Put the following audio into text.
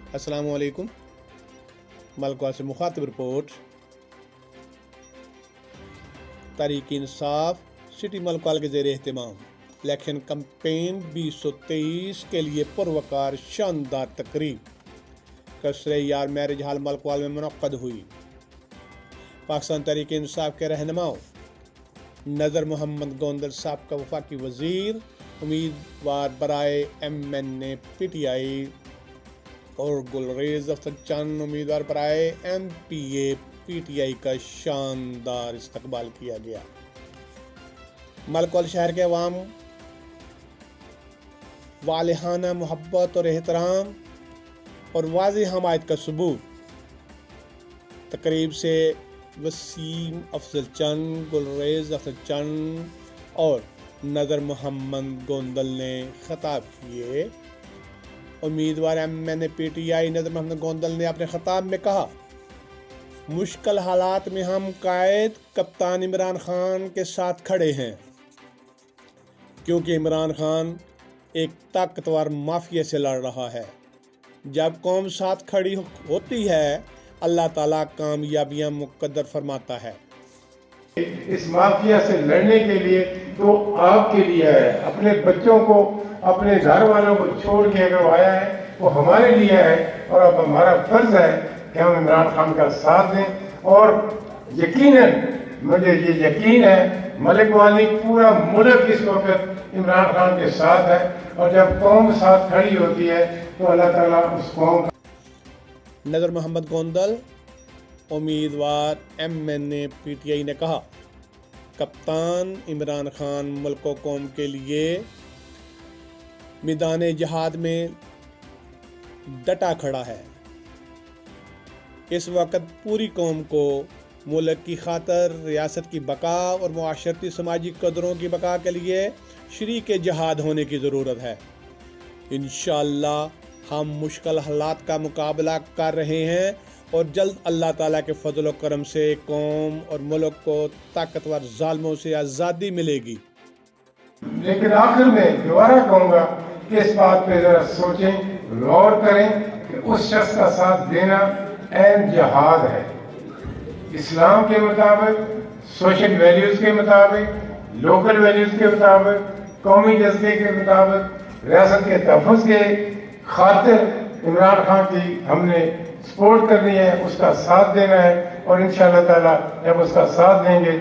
अस्सलामु अलैकुम। मलका से मुखातिब रिपोर्ट। तहरीक इंसाफ सिटी मलकाल के ज़ेर एहतमाम इलेक्शन कैंपेन 2023 के लिए पुरवकार शानदार तकरीब कसरे यार मैरिज हाल मलकाल में मुनक्कद हुई। पाकिस्तान तहरीक इंसाफ के रहनुमाओं नज़र मोहम्मद गोंदल साहब का वफाकी वजीर उम्मीदवार बराए MNA PTI और गुलरेज अफसर चंद उम्मीदवार बराए MPA PTI का शानदार इस्तकबाल किया गया। मलकाल शहर के अवाम वालिहाना मोहब्बत और एहतराम और वाज़ेह हमायत का सबूत। तकरीब से वसीम अफजल चंद, गुलरेज अफजल चंद और नज़र मोहम्मद गोंदल ने खिताब किए। उम्मीदवार MNA PTI नज़र मोहम्मद गोंदल ने अपने खिताब में कहा, मुश्किल हालात में हम कायद कप्तान इमरान खान के साथ खड़े हैं, क्योंकि इमरान खान एक ताकतवर माफिया से लड़ रहा है। जब कौम साथ खड़ी होती है, अल्लाह ताला कामयाबियां मुकद्दर फरमाता है। इस माफिया से लड़ने के लिए तो आपके लिए है, अपने बच्चों को, अपने घर वालों को छोड़ के अगर आया है वो हमारे लिए है, और अब हमारा फर्ज है कि हम इमरान खान का साथ दें। और यकीनन मुझे ये यकीन है मलिक वाली पूरा मुल्क इस वक्त इमरान खान के साथ है, और जब कौम साथ खड़ी होती है तो अल्लाह ताला उस कौम। नज़र मोहम्मद गोंदल उम्मीदवार MNA PTI ने कहा, कप्तान इमरान खान मुल्क और कौम के लिए मैदान जिहाद में डटा खड़ा है। इस वक्त पूरी कौम को मुल्क की खातर, रियासत की बका और मुआशरती समाजी कदरों की बका के लिए शरीक जिहाद होने की ज़रूरत है। इंशाअल्लाह हम मुश्किल हालात का मुकाबला कर रहे हैं और जल्द अल्लाह ताला के फजल और करम से कौम और मुल्क को ताकतवर जालिमों से आज़ादी मिलेगी। लेकिन आखिर में दोबारा कहूँगा कि इस बात पे जरा सोचें, गौर करें कि उस शख्स का साथ देना ऐन जिहाद है। इस्लाम के मुताबिक, सोशल वैल्यूज़ के मुताबिक, लोकल वैल्यूज़ के मुताबिक, कौमी जज्बे के मुताबिक, रियासत के तहफ़्फ़ुज़ के खातिर इमरान खान की हमने सपोर्ट करनी है, उसका साथ देना है, और इंशाअल्लाह ताला जब उसका साथ देंगे